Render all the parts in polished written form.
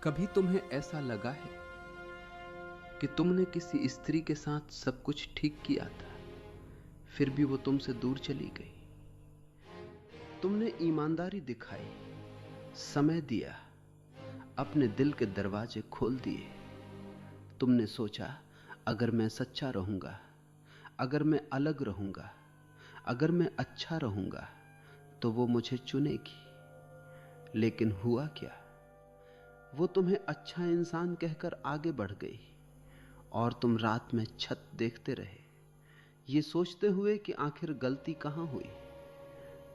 कभी तुम्हें ऐसा लगा है कि तुमने किसी स्त्री के साथ सब कुछ ठीक किया था, फिर भी वो तुमसे दूर चली गई? तुमने ईमानदारी दिखाई, समय दिया, अपने दिल के दरवाजे खोल दिए। तुमने सोचा, अगर मैं सच्चा रहूंगा, अगर मैं अलग रहूंगा, अगर मैं अच्छा रहूंगा तो वो मुझे चुनेगी। लेकिन हुआ क्या? वो तुम्हें अच्छा इंसान कहकर आगे बढ़ गई और तुम रात में छत देखते रहे, ये सोचते हुए कि आखिर गलती कहां हुई।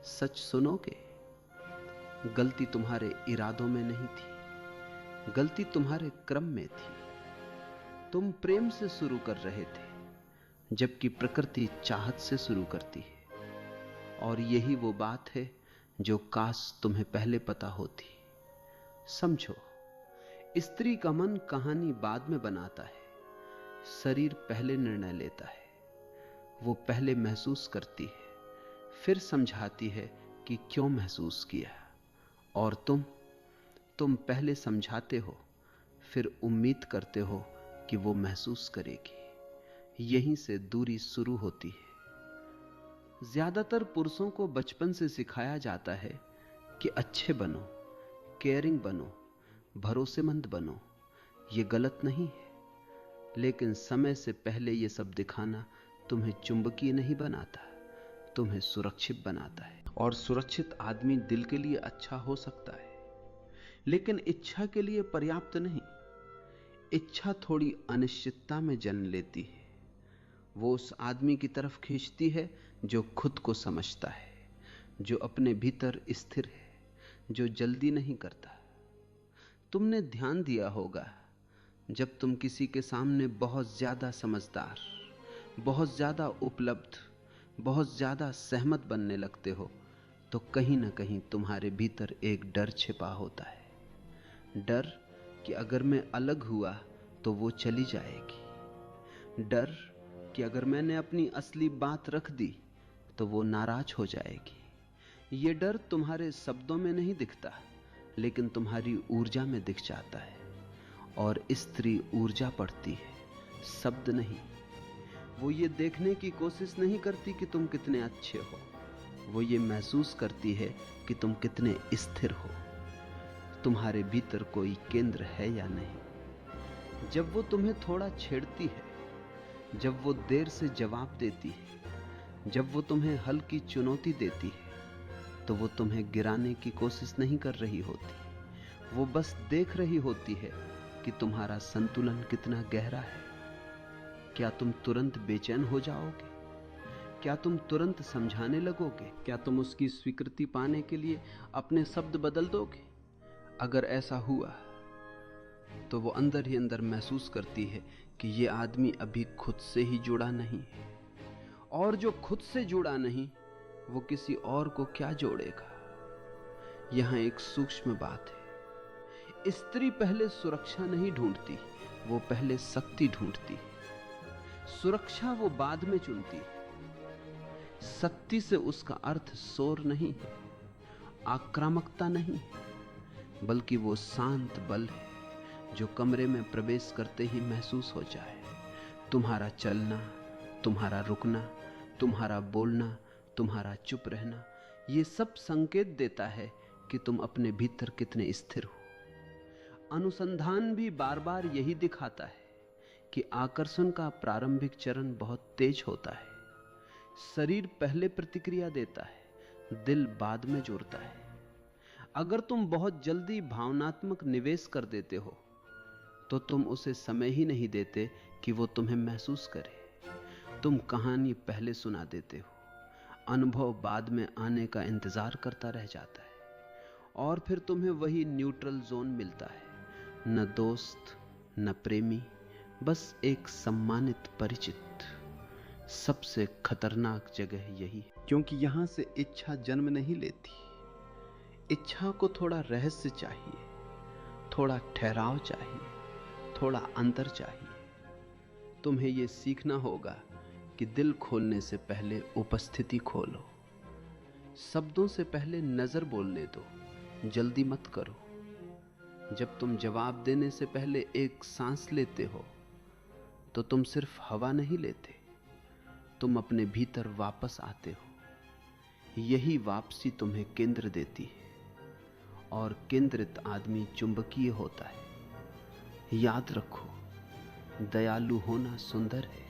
सच सुनोगे, गलती तुम्हारे इरादों में नहीं थी, गलती तुम्हारे क्रम में थी। तुम प्रेम से शुरू कर रहे थे, जबकि प्रकृति चाहत से शुरू करती है। और यही वो बात है जो काश तुम्हें पहले पता होती। समझो, स्त्री का मन कहानी बाद में बनाता है, शरीर पहले निर्णय लेता है। वो पहले महसूस करती है, फिर समझाती है कि क्यों महसूस किया। और तुम पहले समझाते हो, फिर उम्मीद करते हो कि वो महसूस करेगी। यहीं से दूरी शुरू होती है। ज्यादातर पुरुषों को बचपन से सिखाया जाता है कि अच्छे बनो, केयरिंग बनो, भरोसेमंद बनो। ये गलत नहीं है, लेकिन समय से पहले यह सब दिखाना तुम्हें चुंबकीय नहीं बनाता, तुम्हें सुरक्षित बनाता है। और सुरक्षित आदमी दिल के लिए अच्छा हो सकता है, लेकिन इच्छा के लिए पर्याप्त नहीं। इच्छा थोड़ी अनिश्चितता में जन्म लेती है। वो उस आदमी की तरफ खींचती है जो खुद को समझता है, जो अपने भीतर स्थिर है, जो जल्दी नहीं करता। तुमने ध्यान दिया होगा, जब तुम किसी के सामने बहुत ज्यादा समझदार, बहुत ज्यादा उपलब्ध, बहुत ज्यादा सहमत बनने लगते हो, तो कहीं ना कहीं तुम्हारे भीतर एक डर छिपा होता है। डर कि अगर मैं अलग हुआ तो वो चली जाएगी। डर कि अगर मैंने अपनी असली बात रख दी तो वो नाराज हो जाएगी। ये डर तुम्हारे शब्दों में नहीं दिखता, लेकिन तुम्हारी ऊर्जा में दिख जाता है। और स्त्री ऊर्जा पढ़ती है, शब्द नहीं। वो ये देखने की कोशिश नहीं करती कि तुम कितने अच्छे हो, वो ये महसूस करती है कि तुम कितने स्थिर हो, तुम्हारे भीतर कोई केंद्र है या नहीं। जब वो तुम्हें थोड़ा छेड़ती है, जब वो देर से जवाब देती है, जब वो तुम्हें हल्की चुनौती देती है, तो वो तुम्हें गिराने की कोशिश नहीं कर रही होती। वो बस देख रही होती है कि तुम्हारा संतुलन कितना गहरा है। क्या तुम तुरंत बेचैन हो जाओगे? क्या तुम तुरंत समझाने लगोगे? क्या तुम उसकी स्वीकृति पाने के लिए अपने शब्द बदल दोगे? अगर ऐसा हुआ तो वो अंदर ही अंदर महसूस करती है कि ये आदमी अभी खुद से ही जुड़ा नहीं है, और जो खुद से जुड़ा नहीं वो किसी और को क्या जोड़ेगा। यहां एक सूक्ष्म बात है, स्त्री पहले सुरक्षा नहीं ढूंढती, वो पहले शक्ति ढूंढती है। सुरक्षा वो बाद में चुनती है। शक्ति से उसका अर्थ शोर नहीं है, आक्रामकता नहीं है, बल्कि वो शांत बल है जो कमरे में प्रवेश करते ही महसूस हो जाए। तुम्हारा चलना, तुम्हारा रुकना, तुम्हारा बोलना, तुम्हारा चुप रहना, ये सब संकेत देता है कि तुम अपने भीतर कितने स्थिर हो। अनुसंधान भी बार बार यही दिखाता है कि आकर्षण का प्रारंभिक चरण बहुत तेज होता है। शरीर पहले प्रतिक्रिया देता है, दिल बाद में जुड़ता है। अगर तुम बहुत जल्दी भावनात्मक निवेश कर देते हो तो तुम उसे समय ही नहीं देते कि वो तुम्हें महसूस करे। तुम कहानी पहले सुना देते हो, अनुभव बाद में आने का इंतजार करता रह जाता है, और फिर तुम्हें वही न्यूट्रल जोन मिलता है। न दोस्त, न प्रेमी, बस एक सम्मानित परिचित। सबसे खतरनाक जगह यही है, क्योंकि यहां से इच्छा जन्म नहीं लेती। इच्छा को थोड़ा रहस्य चाहिए, थोड़ा ठहराव चाहिए, थोड़ा अंतर चाहिए। तुम्हें यह सीखना होगा कि दिल खोलने से पहले उपस्थिति खोलो, शब्दों से पहले नजर बोलने दो, जल्दी मत करो। जब तुम जवाब देने से पहले एक सांस लेते हो तो तुम सिर्फ हवा नहीं लेते, तुम अपने भीतर वापस आते हो। यही वापसी तुम्हें केंद्र देती है, और केंद्रित आदमी चुंबकीय होता है। याद रखो, दयालु होना सुंदर है,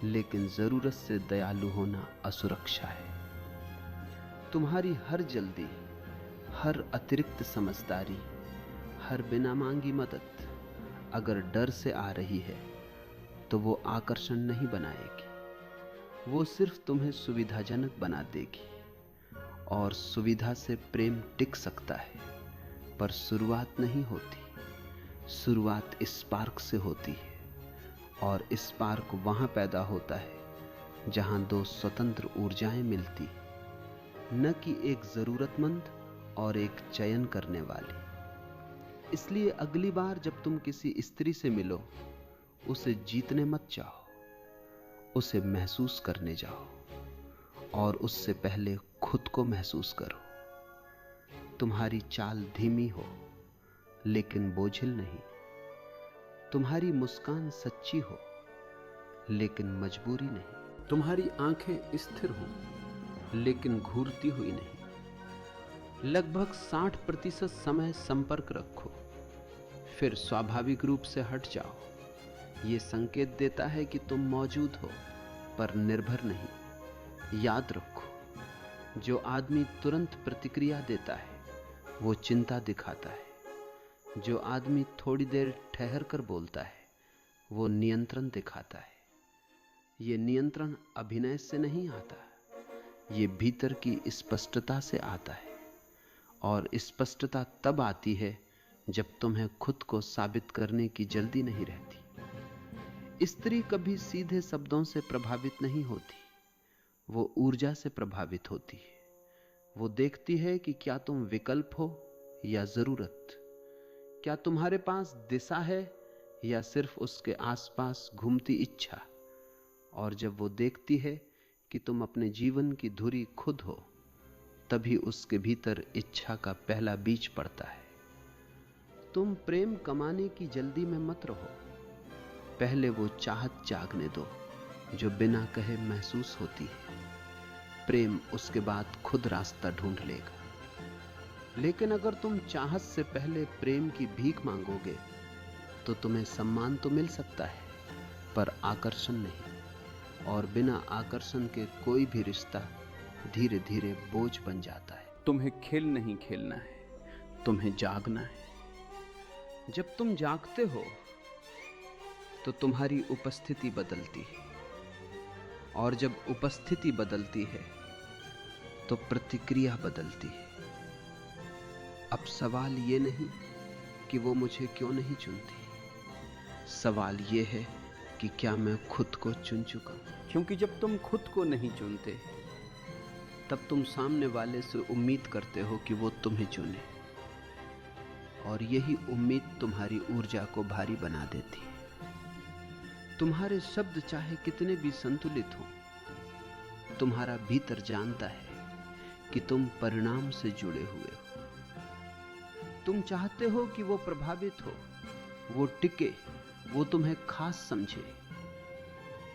लेकिन जरूरत से दयालु होना असुरक्षा है। तुम्हारी हर जल्दी, हर अतिरिक्त समझदारी, हर बिना मांगी मदद अगर डर से आ रही है तो वो आकर्षण नहीं बनाएगी, वो सिर्फ तुम्हें सुविधाजनक बना देगी। और सुविधा से प्रेम टिक सकता है, पर शुरुआत नहीं होती। शुरुआत स्पार्क से होती है, और स्पार्क वहां पैदा होता है जहां दो स्वतंत्र ऊर्जाएं मिलती, न कि एक जरूरतमंद और एक चयन करने वाली। इसलिए अगली बार जब तुम किसी स्त्री से मिलो, उसे जीतने मत जाओ, उसे महसूस करने जाओ, और उससे पहले खुद को महसूस करो। तुम्हारी चाल धीमी हो लेकिन बोझिल नहीं, तुम्हारी मुस्कान सच्ची हो लेकिन मजबूरी नहीं, तुम्हारी आंखें स्थिर हो लेकिन घूरती हुई नहीं। लगभग 60% समय संपर्क रखो, फिर स्वाभाविक रूप से हट जाओ। यह संकेत देता है कि तुम मौजूद हो, पर निर्भर नहीं। याद रखो, जो आदमी तुरंत प्रतिक्रिया देता है वो चिंता दिखाता है, जो आदमी थोड़ी देर ठहर कर बोलता है वो नियंत्रण दिखाता है। ये नियंत्रण अभिनय से नहीं आता, ये भीतर की स्पष्टता से आता है। और स्पष्टता तब आती है जब तुम्हें खुद को साबित करने की जल्दी नहीं रहती। स्त्री कभी सीधे शब्दों से प्रभावित नहीं होती, वो ऊर्जा से प्रभावित होती है। वो देखती है कि क्या तुम विकल्प हो या जरूरत, क्या तुम्हारे पास दिशा है या सिर्फ उसके आसपास घूमती इच्छा। और जब वो देखती है कि तुम अपने जीवन की धुरी खुद हो, तभी उसके भीतर इच्छा का पहला बीज पड़ता है। तुम प्रेम कमाने की जल्दी में मत रहो, पहले वो चाहत जागने दो जो बिना कहे महसूस होती है। प्रेम उसके बाद खुद रास्ता ढूंढ लेगा। लेकिन अगर तुम चाहत से पहले प्रेम की भीख मांगोगे तो तुम्हें सम्मान तो मिल सकता है, पर आकर्षण नहीं। और बिना आकर्षण के कोई भी रिश्ता धीरे धीरे बोझ बन जाता है। तुम्हें खेल नहीं खेलना है, तुम्हें जागना है। जब तुम जागते हो तो तुम्हारी उपस्थिति बदलती है, और जब उपस्थिति बदलती है तो प्रतिक्रिया बदलती है। अब सवाल ये नहीं कि वो मुझे क्यों नहीं चुनती, सवाल ये है कि क्या मैं खुद को चुन चुका हूं। क्योंकि जब तुम खुद को नहीं चुनते, तब तुम सामने वाले से उम्मीद करते हो कि वो तुम्हें चुने, और यही उम्मीद तुम्हारी ऊर्जा को भारी बना देती है। तुम्हारे शब्द चाहे कितने भी संतुलित हो, तुम्हारा भीतर जानता है कि तुम परिणाम से जुड़े हुए हो। तुम चाहते हो कि वो प्रभावित हो, वो टिके, वो तुम्हें खास समझे।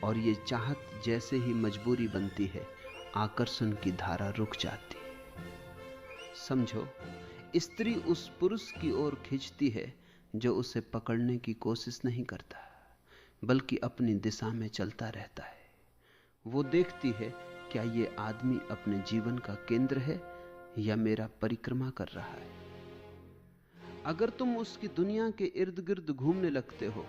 और ये चाहत जैसे ही मजबूरी बनती है, आकर्षण की धारा रुक जाती है। समझो, स्त्री उस पुरुष की ओर खींचती है जो उसे पकड़ने की कोशिश नहीं करता, बल्कि अपनी दिशा में चलता रहता है। वो देखती है, क्या ये आदमी अपने जीवन का केंद्र है या मेरा परिक्रमा कर रहा है। अगर तुम उसकी दुनिया के इर्द गिर्द घूमने लगते हो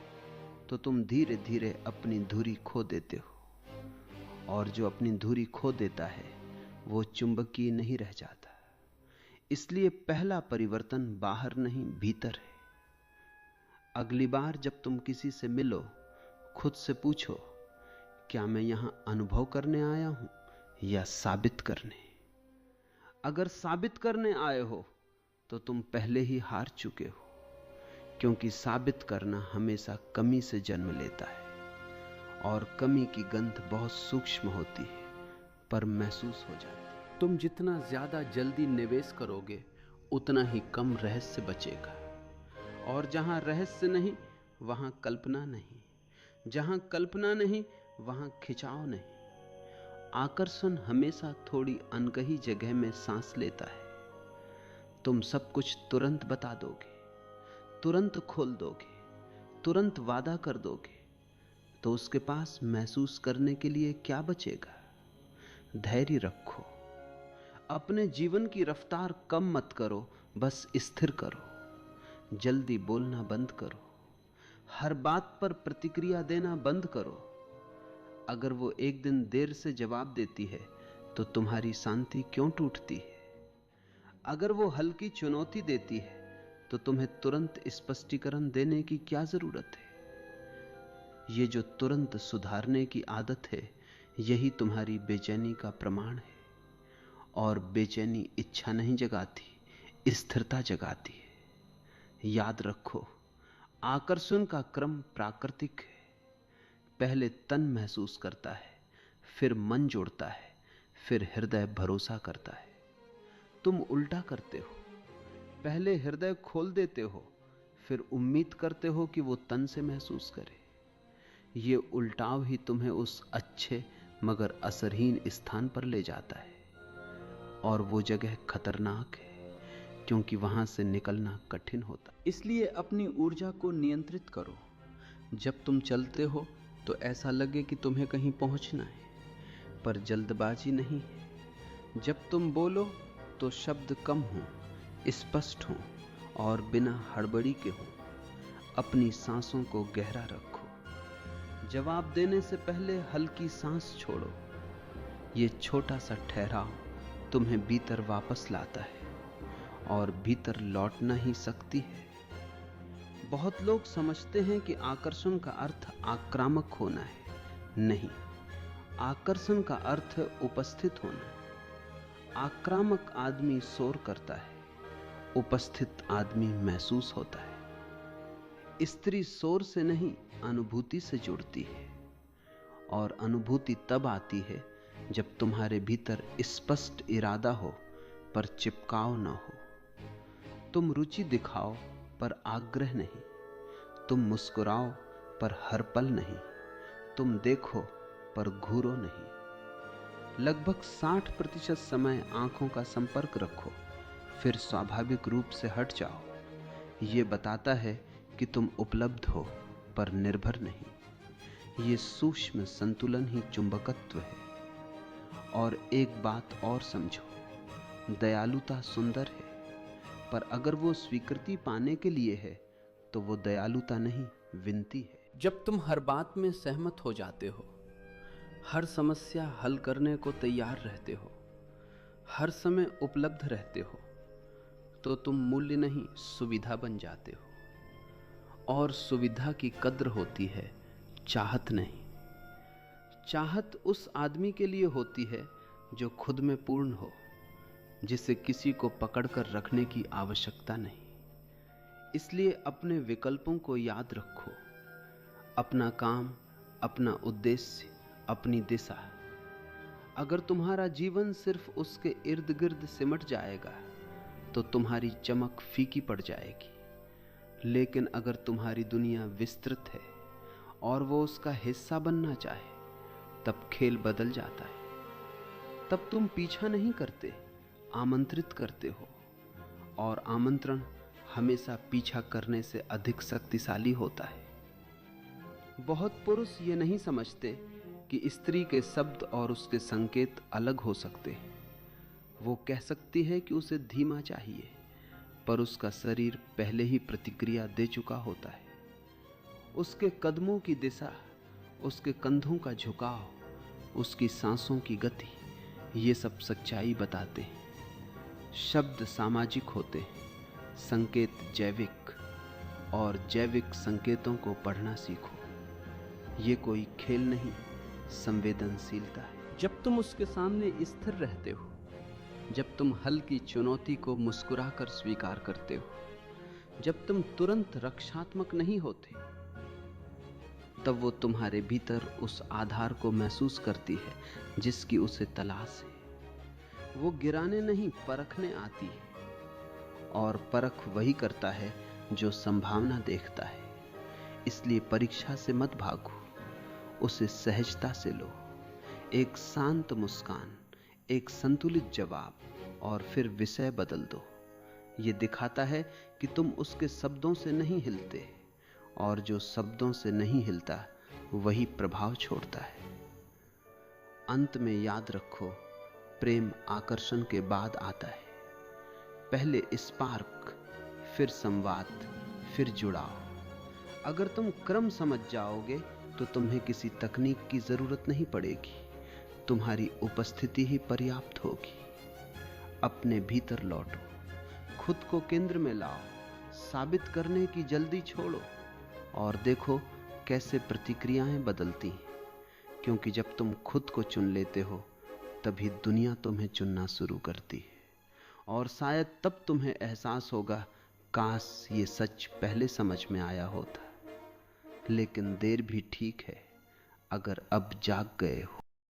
तो तुम धीरे धीरे अपनी धुरी खो देते हो, और जो अपनी धुरी खो देता है वो चुंबकीय नहीं रह जाता। इसलिए पहला परिवर्तन बाहर नहीं, भीतर है। अगली बार जब तुम किसी से मिलो, खुद से पूछो, क्या मैं यहां अनुभव करने आया हूं या साबित करने। अगर साबित करने आए हो तो तुम पहले ही हार चुके हो, क्योंकि साबित करना हमेशा कमी से जन्म लेता है, और कमी की गंध बहुत सूक्ष्म होती है पर महसूस हो जाती है। तुम जितना ज्यादा जल्दी निवेश करोगे, उतना ही कम रहस्य बचेगा। और जहां रहस्य नहीं वहां कल्पना नहीं, जहां कल्पना नहीं वहां खिंचाव नहीं। आकर्षण हमेशा थोड़ी अनकही जगह में सांस लेता है। तुम सब कुछ तुरंत बता दोगे, तुरंत खोल दोगे, तुरंत वादा कर दोगे, तो उसके पास महसूस करने के लिए क्या बचेगा? धैर्य रखो, अपने जीवन की रफ्तार कम मत करो, बस स्थिर करो। जल्दी बोलना बंद करो, हर बात पर प्रतिक्रिया देना बंद करो। अगर वो एक दिन देर से जवाब देती है तो तुम्हारी शांति क्यों टूटती है? अगर वो हल्की चुनौती देती है तो तुम्हें तुरंत स्पष्टीकरण देने की क्या जरूरत है? ये जो तुरंत सुधारने की आदत है, यही तुम्हारी बेचैनी का प्रमाण है। और बेचैनी इच्छा नहीं जगाती, स्थिरता जगाती है। याद रखो, आकर्षण का क्रम प्राकृतिक है। पहले तन महसूस करता है, फिर मन जुड़ता है, फिर हृदय भरोसा करता है। तुम उल्टा करते हो, पहले हृदय खोल देते हो, फिर उम्मीद करते हो कि वो तन से महसूस करे। ये उल्टाव ही तुम्हें उस अच्छे मगर असरहीन स्थान पर ले जाता है। और वो जगह खतरनाक है, क्योंकि वहां से निकलना कठिन होता। इसलिए अपनी ऊर्जा को नियंत्रित करो। जब तुम चलते हो तो ऐसा लगे कि तुम्हें कहीं पहुंचना है, पर जल्दबाजी नहीं है। जब तुम बोलो तो शब्द कम हो, स्पष्ट हो और बिना हड़बड़ी के हो। अपनी सांसों को गहरा रखो। जवाब देने से पहले हल्की सांस छोड़ो। ये छोटा सा ठहराव तुम्हें भीतर वापस लाता है, और भीतर लौटना ही शक्ति है। बहुत लोग समझते हैं कि आकर्षण का अर्थ आक्रामक होना है। नहीं, आकर्षण का अर्थ उपस्थित होना। आक्रामक आदमी शोर करता है, उपस्थित आदमी महसूस होता है। स्त्री शोर से नहीं, अनुभूति से जुड़ती है। और अनुभूति तब आती है जब तुम्हारे भीतर स्पष्ट इरादा हो पर चिपकाव न हो। तुम रुचि दिखाओ पर आग्रह नहीं, तुम मुस्कुराओ पर हर पल नहीं, तुम देखो पर घूरो नहीं। लगभग 60% समय आंखों का संपर्क रखो, फिर स्वाभाविक रूप से हट जाओ। ये बताता है कि तुम उपलब्ध हो पर निर्भर नहीं। ये सूक्ष्म संतुलन ही चुंबकत्व है। और एक बात और समझो, दयालुता सुंदर है, पर अगर वो स्वीकृति पाने के लिए है तो वो दयालुता नहीं, विनती है। जब तुम हर बात में सहमत हो जाते हो, हर समस्या हल करने को तैयार रहते हो, हर समय उपलब्ध रहते हो, तो तुम मूल्य नहीं, सुविधा बन जाते हो। और सुविधा की कद्र होती है, चाहत नहीं। चाहत उस आदमी के लिए होती है जो खुद में पूर्ण हो, जिसे किसी को पकड़कर रखने की आवश्यकता नहीं। इसलिए अपने विकल्पों को याद रखो, अपना काम, अपना उद्देश्य, अपनी दिशा। अगर तुम्हारा जीवन सिर्फ उसके इर्द गिर्द सिमट जाएगा तो तुम्हारी चमक फीकी पड़ जाएगी। लेकिन अगर तुम्हारी दुनिया विस्तृत है और वो उसका हिस्सा बनना चाहे, तब खेल बदल जाता है। तब तुम पीछा नहीं करते, आमंत्रित करते हो। और आमंत्रण हमेशा पीछा करने से अधिक शक्तिशाली होता है। बहुत पुरुष ये नहीं समझते कि स्त्री के शब्द और उसके संकेत अलग हो सकते हैं। वो कह सकती है कि उसे धीमा चाहिए, पर उसका शरीर पहले ही प्रतिक्रिया दे चुका होता है। उसके कदमों की दिशा, उसके कंधों का झुकाव, उसकी सांसों की गति, ये सब सच्चाई बताते हैं। शब्द सामाजिक होते हैं, संकेत जैविक। और जैविक संकेतों को पढ़ना सीखो। ये कोई खेल नहीं, संवेदनशीलता है। जब तुम उसके सामने स्थिर रहते हो, जब तुम हल्की चुनौती को मुस्कुराकर स्वीकार करते हो, जब तुम तुरंत रक्षात्मक नहीं होते, तब वो तुम्हारे भीतर उस आधार को महसूस करती है जिसकी उसे तलाश है। वो गिराने नहीं, परखने आती है। और परख वही करता है जो संभावना देखता है। इसलिए परीक्षा से मत भागो, उसे सहजता से लो। एक शांत मुस्कान, एक संतुलित जवाब, और फिर विषय बदल दो। यह दिखाता है कि तुम उसके शब्दों से नहीं हिलते, और जो शब्दों से नहीं हिलता वही प्रभाव छोड़ता है। अंत में याद रखो, प्रेम आकर्षण के बाद आता है। पहले स्पार्क, फिर संवाद, फिर जुड़ाव। अगर तुम क्रम समझ जाओगे तो तुम्हें किसी तकनीक की जरूरत नहीं पड़ेगी, तुम्हारी उपस्थिति ही पर्याप्त होगी। अपने भीतर लौटो, खुद को केंद्र में लाओ, साबित करने की जल्दी छोड़ो, और देखो कैसे प्रतिक्रियाएं बदलती हैं। क्योंकि जब तुम खुद को चुन लेते हो, तभी दुनिया तुम्हें चुनना शुरू करती है। और शायद तब तुम्हें एहसास होगा, काश ये सच पहले समझ में आया होता। लेकिन देर भी ठीक है, अगर अब जाग गए हो।